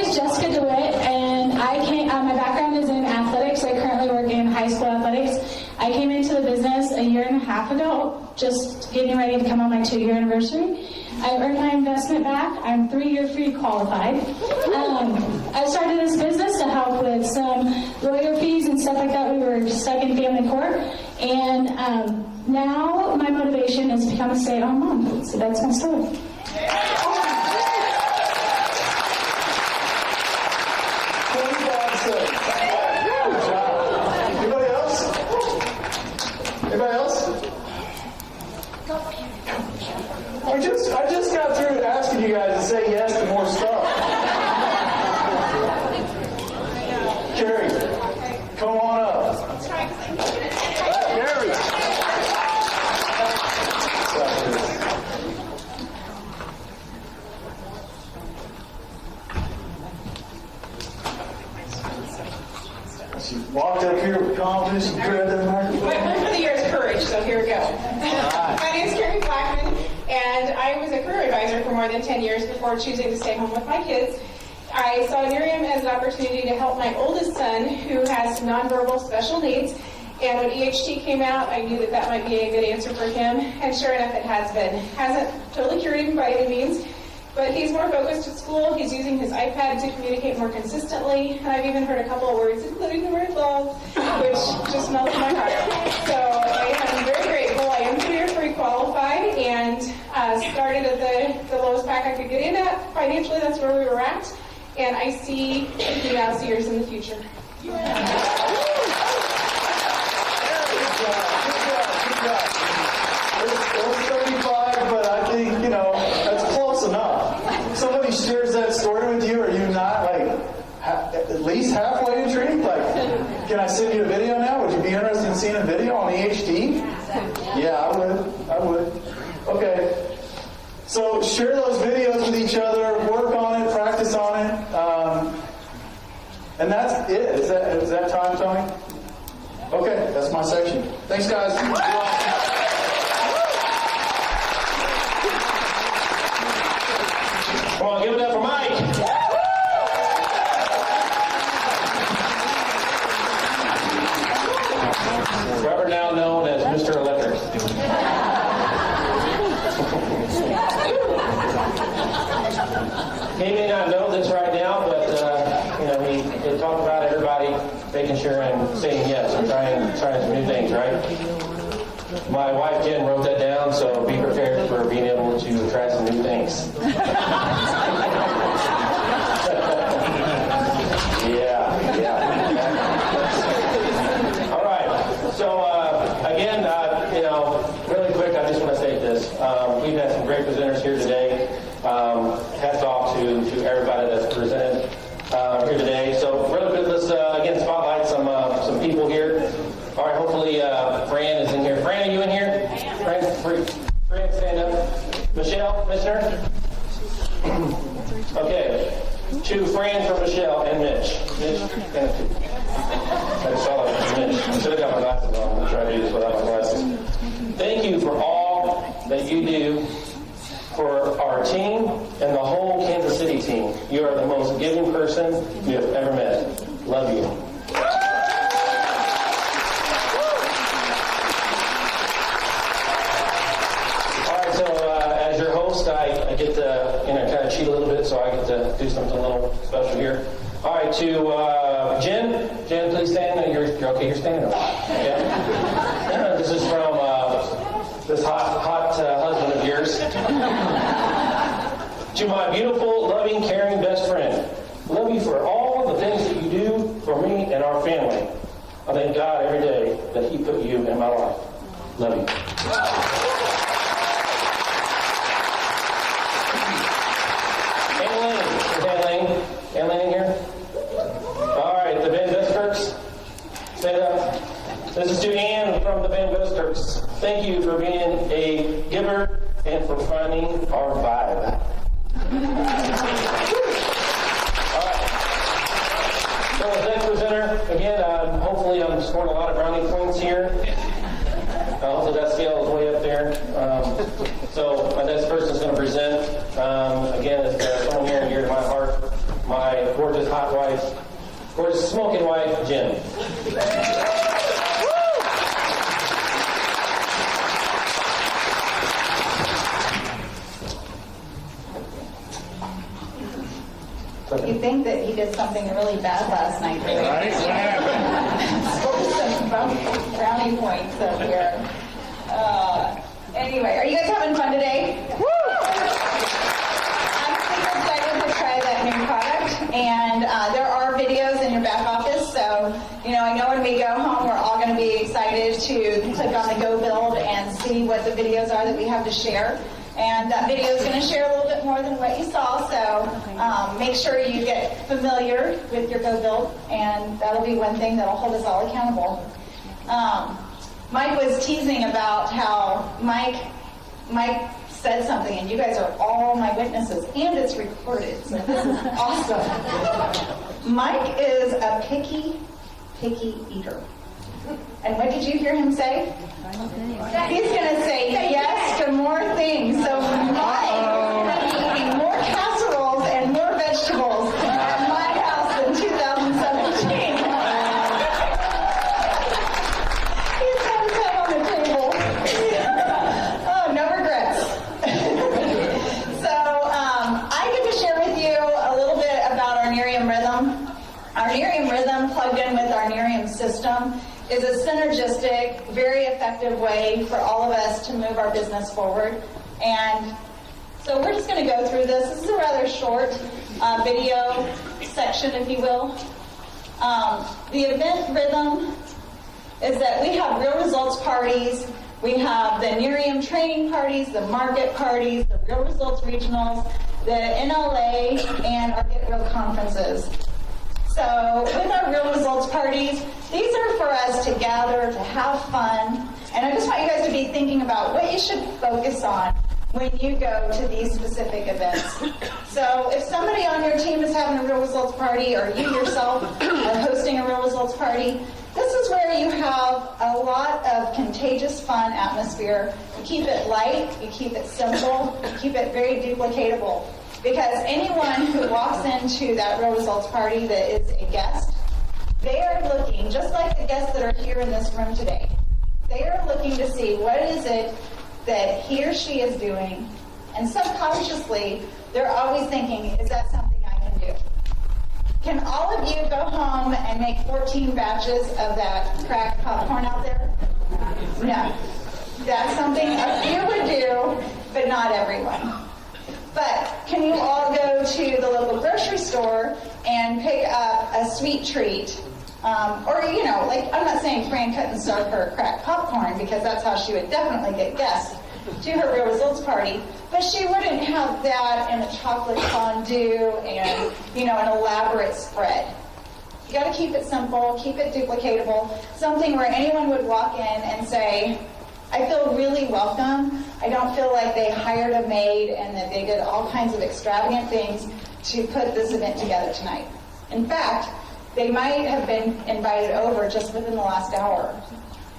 is Jessica DeWitt, and my background is in athletics. I currently work in high school athletics. I came into the business a year and a half ago, just getting ready to come on my 2-year anniversary. I earned my investment back. I'm 3-year free qualified. I started this business to help with some lawyer fees and stuff like that. We were stuck in family court. And now my motivation is to become a stay-at-home mom. So that's my story. Anybody else? Anybody else? I just got through asking you guys to say yes to more stuff. Carrie, come on up. Carrie. She walked up here with confidence and grabbed that microphone. My word for the year is courage, so here we go. My name is Carrie Blackman, and I was a career advisor for more than 10 years before choosing to stay home with my kids. I saw Nerium as an opportunity to help my oldest son, who has nonverbal special needs, and when EHT came out, I knew that that might be a good answer for him, and sure enough, it has been. Hasn't totally cured him by any means, but he's more focused at school. He's using his iPad to communicate more consistently, and I've even heard a couple of words, including the word love, which just melted my heart. So I am very grateful. I am 2-year free qualified, and started at the lowest pack I could get in at. Financially, that's where we were at, and I see 50 mouse years in the future. Good job. It was 35, but I think, that's close enough. Somebody shares that story with you, are you not, at least halfway intrigued? Can I send you a video now? Would you be interested in seeing a video on EHD? Yeah, I would. Okay. So share those videos with each other, work on it, practice on it. And that's it. Is that time, Tony? Okay, that's my section. Thanks, guys. Come on, give it up for Mike. Forever now known as Mr. Electric. He may not know this right now, but he talked about everybody making sure I'm saying yes and trying some new things, right? My wife Jen wrote that down, so be prepared for being able to try some new things. Yeah. All right. So again, really quick, I just want to state this. We've had some great presenters here today. Hats off to everybody that's presented here today. So really quick, let's again spotlight some people here. All right, hopefully Fran is in here. Fran, are you in here? Fran, stand up. Michelle, Commissioner? Okay. To Fran for Michelle and Mitch. Mitch, stand up too. I saw Mitch. I should have got my glasses on. I'm going to try to do this without my glasses. Thank you for all that you do for our team and the whole Kansas City team. You are the most giving person we have ever met. Love you. All right, so as your host, I get to kind of cheat a little bit, so I get to do something a little special here. All right, to Jen. Jen, please stand. You're okay. You're standing. Yeah. This is from this hot husband of yours. To my beautiful, loving, caring best friend. Love you for all the things that you do for me and our family. I thank God every day that He put you in my life. Love you. Ann Lane in here? All right, the Van Buskirks. Stand up. This is to Ann from the Van Buskirks. Thank you for being a giver and for finding our vibe. All right. So the next presenter, again, hopefully I'm scoring a lot of brownie points here. Hopefully that scale is way up there. So my next person is going to present. Again, it's someone near and dear to my heart. My smoking wife, Jen. You think that he did something really bad last night, right? Right? What happened? Some brownie points up here. Anyway, are you guys having fun today? I'm super excited to try that new product, and there are videos in your back office, so I know when we go home we're all going to be excited to click on the Go Build and see what the videos are that we have to share. And that video is going to share a little bit more than what you saw, so make sure you get familiar with your Go Build, and that'll be one thing that'll hold us all accountable. Mike was teasing about how Mike said something, and you guys are all my witnesses, and it's recorded, so this is awesome. Mike is a picky eater. And what did you hear him say? He's going to say yes to more things. So Mike is going to be eating more casseroles and more vegetables at my house in 2017. He's going to sit on the table. Oh, no regrets. So I get to share with you a little bit about our Nerium rhythm. Our Nerium rhythm, plugged in with our Nerium system, is a synergistic, very effective way for all of us to move our business forward. And so we're just going to go through this. This is a rather short video section, if you will. The event rhythm is that we have real results parties. We have the Nerium training parties, the market parties, the real results regionals, the NLA, and our Get Real conferences. So with our real results parties, these are for us to gather, to have fun, and I just want you guys to be thinking about what you should focus on when you go to these specific events. So if somebody on your team is having a real results party, or you yourself are hosting a real results party, this is where you have a lot of contagious fun atmosphere. You keep it light, you keep it simple, you keep it very duplicatable. Because anyone who walks into that real results party that is a guest, they are looking, just like the guests that are here in this room today, they are looking to see what is it that he or she is doing, and subconsciously, they're always thinking, is that something I can do? Can all of you go home and make 14 batches of that cracked popcorn out there? No. That's something a few would do, but not everyone. But can you all go to the local grocery store and pick up a sweet treat? Or, I'm not saying Fran couldn't serve her cracked popcorn, because that's how she would definitely get guests to her real results party. But she wouldn't have that in a chocolate fondue and, an elaborate spread. You got to keep it simple, keep it duplicatable, something where anyone would walk in and say, I feel really welcome. I don't feel like they hired a maid and that they did all kinds of extravagant things to put this event together tonight. In fact, they might have been invited over just within the last hour.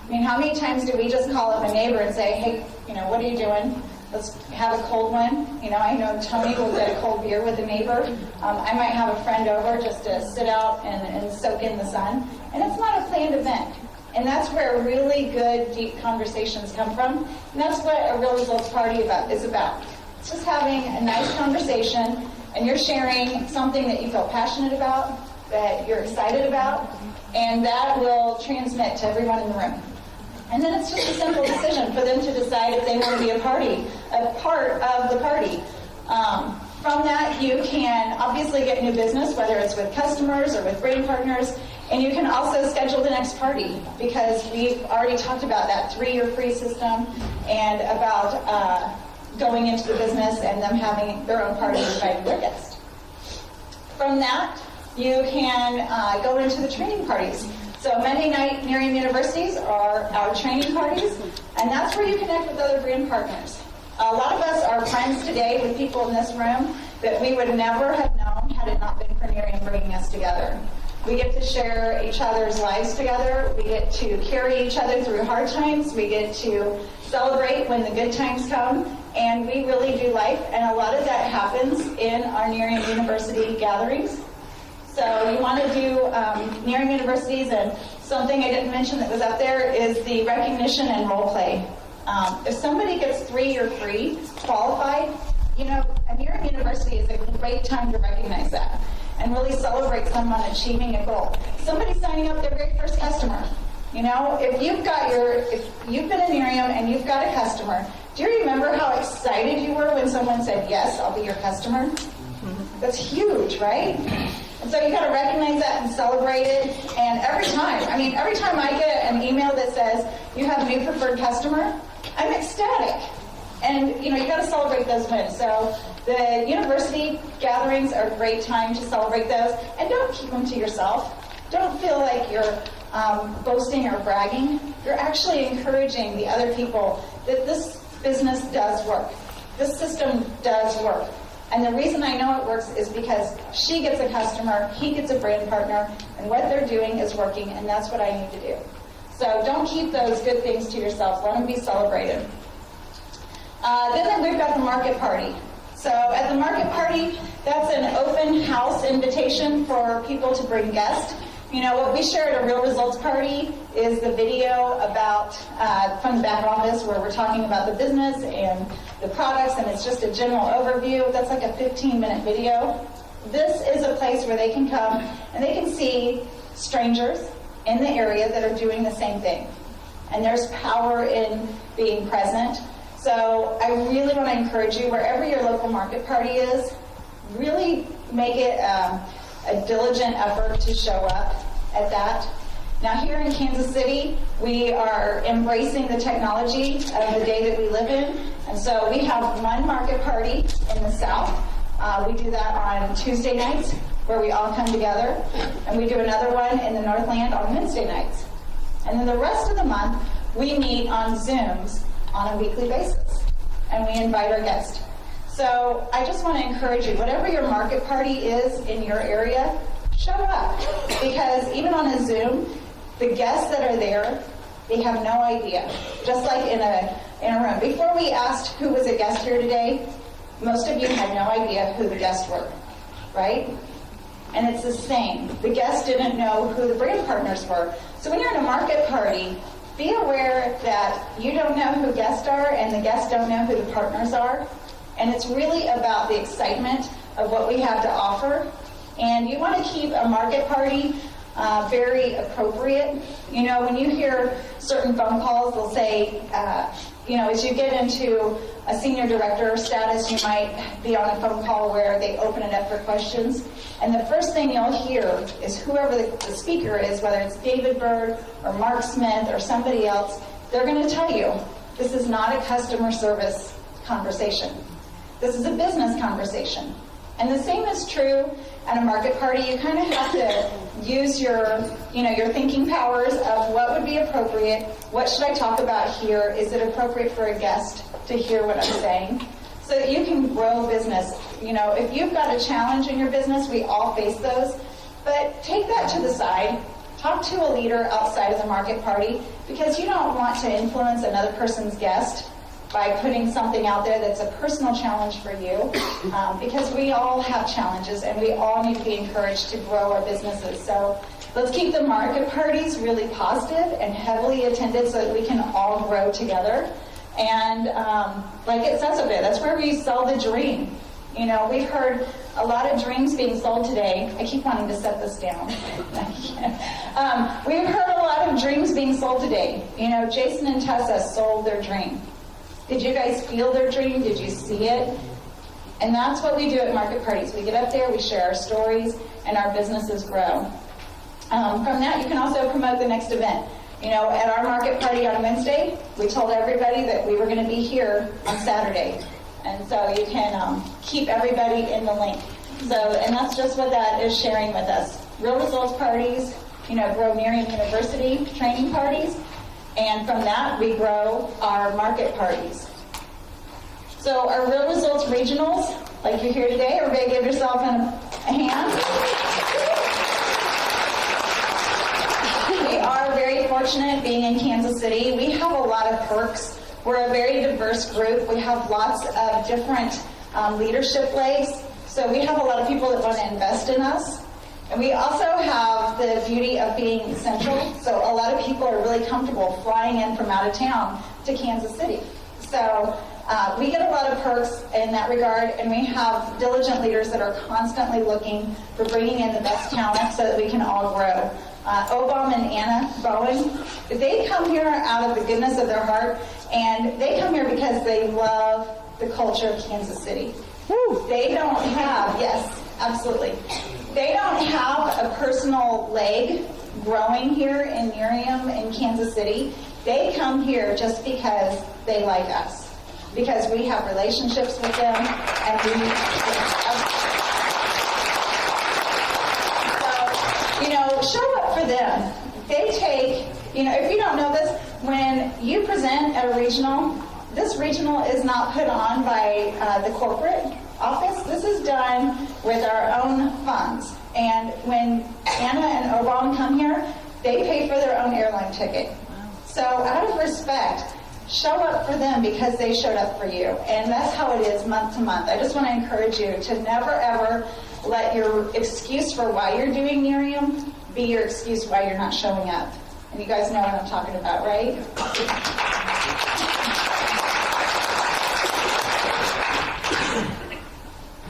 I mean, how many times do we just call up a neighbor and say, hey, what are you doing? Let's have a cold one. I know Tony will get a cold beer with a neighbor. I might have a friend over just to sit out and soak in the sun. And it's not a planned event. And that's where really good, deep conversations come from. And that's what a real results party is about. It's just having a nice conversation, and you're sharing something that you feel passionate about, that you're excited about, and that will transmit to everyone in the room. And then it's just a simple decision for them to decide if they want to be a part of the party. From that, you can obviously get new business, whether it's with customers or with brand partners, and you can also schedule the next party, because we've already talked about that 3-year free system and about going into the business and them having their own party and inviting their guests. From that, you can go into the training parties. So Monday night Nerium Universities are our training parties, and that's where you connect with other brand partners. A lot of us are friends today with people in this room that we would never have known had it not been for Nerium bringing us together. We get to share each other's lives together. We get to carry each other through hard times. We get to celebrate when the good times come. And we really do life. And a lot of that happens in our Nerium University gatherings. So you want to do Nerium universities, and something I didn't mention that was up there is the recognition and role play. If somebody gets 3 or 3 qualified, you know, a Nerium university is a great time to recognize that and really celebrate someone achieving a goal. Somebody signing up their very first customer. You know, if you've been in Nerium and you've got a customer, do you remember how excited you were when someone said, yes, I'll be your customer? That's huge, right? And so you got to recognize that and celebrate it. And every time I get an email that says you have a new preferred customer, I'm ecstatic. And you know, you got to celebrate those wins. So the university gatherings are a great time to celebrate those. And don't keep them to yourself. Don't feel like you're boasting or bragging. You're actually encouraging the other people that this business does work. This system does work. And the reason I know it works is because she gets a customer, he gets a brand partner, and what they're doing is working, and that's what I need to do. So don't keep those good things to yourself. Let them be celebrated. Then we've got the market party. So at the market party, that's an open house invitation for people to bring guests. You know, what we share at a Real Results Party is the video about, from the back office, where we're talking about the business and the products, and it's just a general overview. That's like a 15-minute video. This is a place where they can come and they can see strangers in the area that are doing the same thing. And there's power in being present. So I really want to encourage you, wherever your local market party is, really make it a diligent effort to show up at that. Now here in Kansas City, we are embracing the technology of the day that we live in. And so we have one market party in the South. We do that on Tuesday nights, where we all come together. And we do another one in the Northland on Wednesday nights. And then the rest of the month, we meet on Zooms on a weekly basis. And we invite our guests. So I just want to encourage you, whatever your market party is in your area, show up. Because even on a Zoom, the guests that are there, they have no idea. Just like in a room. Before we asked who was a guest here today, most of you had no idea who the guests were, right? And it's the same. The guests didn't know who the brand partners were. So when you're in a market party, be aware that you don't know who guests are and the guests don't know who the partners are. And it's really about the excitement of what we have to offer. And you want to keep a market party very appropriate. You know, when you hear certain phone calls, they'll say, as you get into a senior director status, you might be on a phone call where they open it up for questions. And the first thing you'll hear is whoever the speaker is, whether it's David Bird or Mark Smith or somebody else, they're going to tell you, this is not a customer service conversation. This is a business conversation. And the same is true at a market party. You kind of have to use your thinking powers of what would be appropriate. What should I talk about here? Is it appropriate for a guest to hear what I'm saying? So that you can grow business. You know, if you've got a challenge in your business, we all face those. But take that to the side. Talk to a leader outside of the market party, because you don't want to influence another person's guest by putting something out there that's a personal challenge for you, because we all have challenges and we all need to be encouraged to grow our businesses. So let's keep the market parties really positive and heavily attended so that we can all grow together. And like it says up there, that's where we sell the dream. You know, we've heard a lot of dreams being sold today. I keep wanting to set this down. We've heard a lot of dreams being sold today. You know, Jason and Tessa sold their dream. Did you guys feel their dream? Did you see it? And that's what we do at market parties. We get up there, we share our stories, and our businesses grow. From that, you can also promote the next event. You know, at our market party on Wednesday, we told everybody that we were going to be here on Saturday. And so you can keep everybody in the link. So, and that's just what that is sharing with us. Real Results Parties, you know, grow Nerium University training parties. And from that, we grow our market parties. So our Real Results Regionals, like you're here today, everybody give yourself a hand. We are very fortunate being in Kansas City. We have a lot of perks. We're a very diverse group. We have lots of different leadership legs. So we have a lot of people that want to invest in us. And we also have the beauty of being central, so a lot of people are really comfortable flying in from out of town to Kansas City. So we get a lot of perks in that regard, and we have diligent leaders that are constantly looking for bringing in the best talent so that we can all grow. Obama and Anna Bowen, they come here out of the goodness of their heart, and they come here because they love the culture of Kansas City. They don't have, yes, absolutely. They don't have a personal leg growing here in Nerium in Kansas City. They come here just because they like us, because we have relationships with them, and we, so, show up for them. They take, if you don't know this, when you present at a regional, this regional is not put on by the corporate office. This is done with our own funds. And when Anna and Obama come here, they pay for their own airline ticket. So out of respect, show up for them because they showed up for you. And that's how it is month to month. I just want to encourage you to never, ever let your excuse for why you're doing Nerium be your excuse why you're not showing up. And you guys know what I'm talking about, right?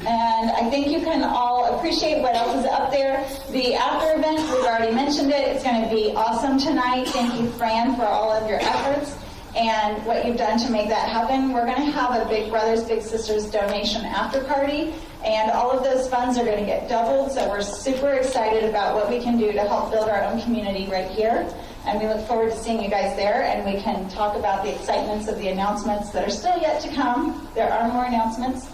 And I think you can all appreciate what else is up there. The after event, we've already mentioned it. It's going to be awesome tonight. Thank you, Fran, for all of your efforts and what you've done to make that happen. We're going to have a Big Brothers Big Sisters donation after party, and all of those funds are going to get doubled. So we're super excited about what we can do to help build our own community right here. And we look forward to seeing you guys there, and we can talk about the excitements of the announcements that are still yet to come. There are more announcements.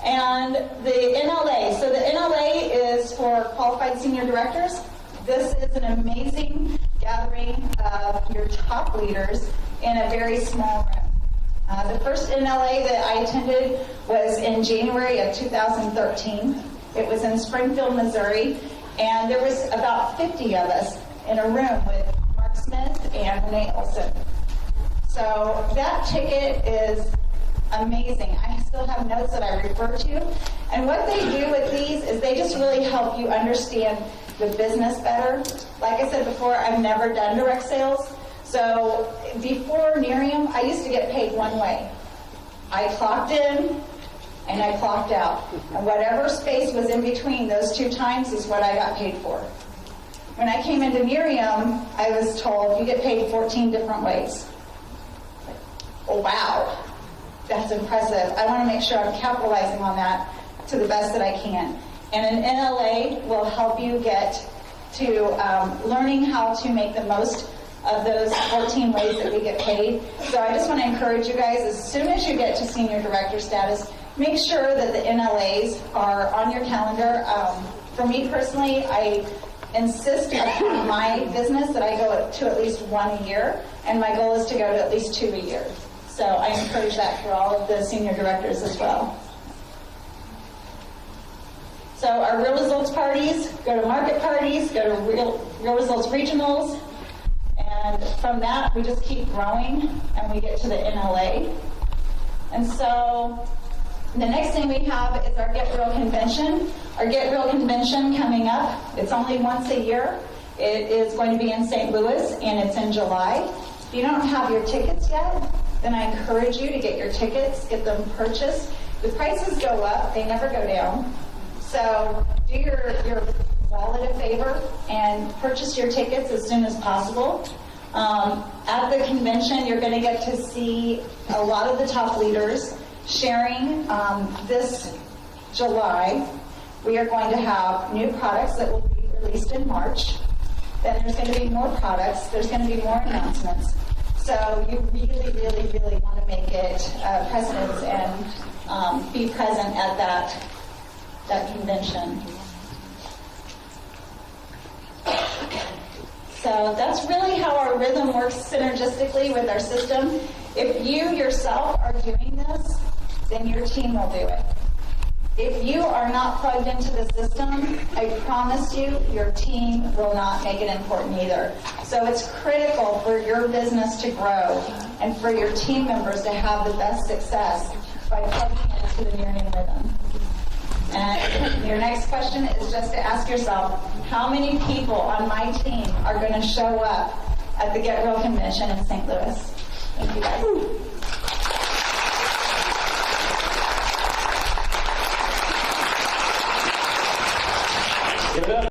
And the NLA. So the NLA is for qualified senior directors. This is an amazing gathering of your top leaders in a very small room. The first NLA that I attended was in January of 2013. It was in Springfield, Missouri, and there was about 50 of us in a room with Mark Smith and Renee Olson. So that ticket is amazing. I still have notes that I refer to. And what they do with these is they just really help you understand the business better. Like I said before, I've never done direct sales. So before Nerium, I used to get paid one way. I clocked in and I clocked out. And whatever space was in between those two times is what I got paid for. When I came into Nerium, I was told you get paid 14 different ways. Oh, wow. That's impressive. I want to make sure I'm capitalizing on that to the best that I can. And an NLA will help you get to learning how to make the most of those 14 ways that we get paid. So I just want to encourage you guys, as soon as you get to senior director status, make sure that the NLAs are on your calendar. For me personally, I insist upon my business that I go to at least one a year, and my goal is to go to at least 2 a year. So I encourage that for all of the senior directors as well. So our Real Results parties, go to market parties, go to Real Results regionals, and from that we just keep growing and we get to the NLA. And so the next thing we have is our Get Real Convention. Our Get Real Convention coming up, it's only once a year. It is going to be in St. Louis, and it's in July. If you don't have your tickets yet, then I encourage you to get your tickets, get them purchased. The prices go up, they never go down. So do your wallet a favor and purchase your tickets as soon as possible. At the convention, you're going to get to see a lot of the top leaders sharing. This July, we are going to have new products that will be released in March. Then there's going to be more products. There's going to be more announcements. So you really, really, really want to make it precedence and be present at that convention. So that's really how our rhythm works synergistically with our system. If you yourself are doing this, then your team will do it. If you are not plugged into the system, I promise you, your team will not make it important either. So it's critical for your business to grow and for your team members to have the best success by plugging into the Nerium rhythm. And your next question is just to ask yourself, how many people on my team are going to show up at the Get Real Convention in St. Louis? Thank you guys.